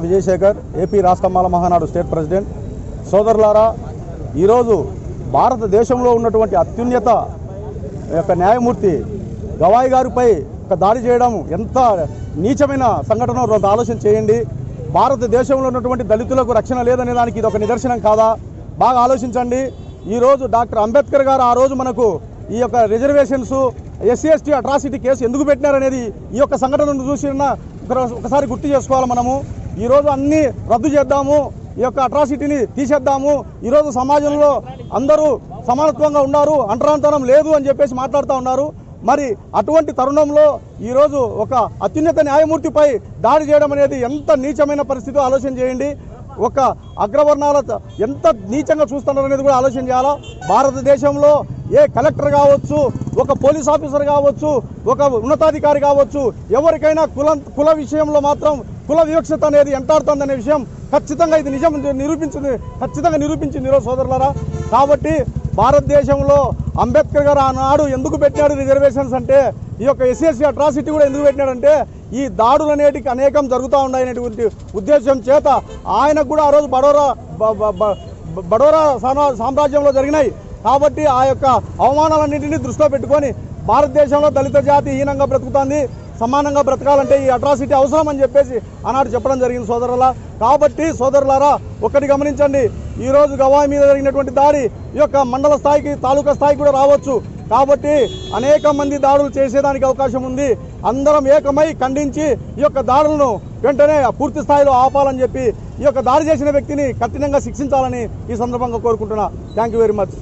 Vijayasekhar AP రాష్ట్రమాల Mahanadu state president. సోదరులారా, ఈరోజు భారతదేశంలో ఉన్నటువంటి అత్యున్నత న్యాయమూర్తి గవాయి గారిపై ఒక దాడి చేయడం ఎంత నీచమైన సంఘటన ఆలోచన చేయండి. భారతదేశంలో ఉన్నటువంటి దళితులకు రక్షణ లేదనే దానికి ఇది ఒక నిదర్శనం కాదా? బాగా ఆలోచించండి. ఈరోజు డాక్టర్ అంబేద్కర్ గారు ఆ రోజు మనకు ఈ యొక్క రిజర్వేషన్స్ ఎస్సీ/ఎస్టీ అట్రాసిటీ కేసు ఎందుకు పెట్టినారనేది ఈ యొక్క సంఘటనను చూసిన ఒకసారి గుర్తు చేసుకోవాలి. మనము ఈరోజు అన్నీ రద్దు చేద్దాము, ఈ యొక్క అట్రాసిటీని తీసేద్దాము, ఈరోజు సమాజంలో అందరూ సమానత్వంగా ఉన్నారు, అంటరాంతరం లేదు అని చెప్పేసి మాట్లాడుతూ ఉన్నారు. మరి అటువంటి తరుణంలో ఈరోజు ఒక అత్యున్నత న్యాయమూర్తిపై దాడి చేయడం అనేది ఎంత నీచమైన పరిస్థితి ఆలోచన చేయండి. ఒక అగ్రవర్ణాల ఎంత నీచంగా చూస్తున్నారు అనేది కూడా ఆలోచన చేయాలా. భారతదేశంలో ఏ కలెక్టర్ కావచ్చు, ఒక పోలీస్ ఆఫీసర్ కావచ్చు, ఒక ఉన్నతాధికారి కావచ్చు, ఎవరికైనా కుల విషయంలో మాత్రం కుల వివక్షత అనేది ఎంటాడుతుందనే విషయం ఖచ్చితంగా ఇది నిజం నిరూపించింది ఈరోజు సోదరులారా. కాబట్టి భారతదేశంలో అంబేద్కర్ గారు ఆనాడు ఎందుకు పెట్టాడు రిజర్వేషన్స్ అంటే, ఈ యొక్క ఎస్సీ/ఎస్టీ అట్రాసిటీ కూడా ఎందుకు పెట్టినాడంటే, ఈ దాడులు అనేటికి అనేకం జరుగుతూ ఉన్నాయనేటువంటి ఉద్దేశం చేత ఆయనకు కూడా ఆ రోజు బడోరా సామ్రాజ్యంలో జరిగినాయి. కాబట్టి ఆ యొక్క అవమానాలన్నింటినీ దృష్టిలో పెట్టుకొని భారతదేశంలో దళిత జాతి హీనంగా బ్రతుకుతుంది, సమానంగా బ్రతకాలంటే ఈ అట్రాసిటీ అవసరం అని చెప్పేసి ఆనాడు చెప్పడం జరిగింది సోదరులా. కాబట్టి సోదరులారా, ఒకటి గమనించండి, ఈరోజు గవాయి మీద జరిగినటువంటి దాడి ఈ యొక్క మండల స్థాయికి, తాలూకా స్థాయికి కూడా రావచ్చు. కాబట్టి అనేక మంది దాడులు చేసేదానికి అవకాశం ఉంది. అందరం ఏకమై ఖండించి ఈ యొక్క దాడులను వెంటనే పూర్తి స్థాయిలో ఆపాలని చెప్పి ఈ యొక్క దాడి చేసిన వ్యక్తిని కఠినంగా శిక్షించాలని ఈ సందర్భంగా కోరుకుంటున్నా. Thank you very much.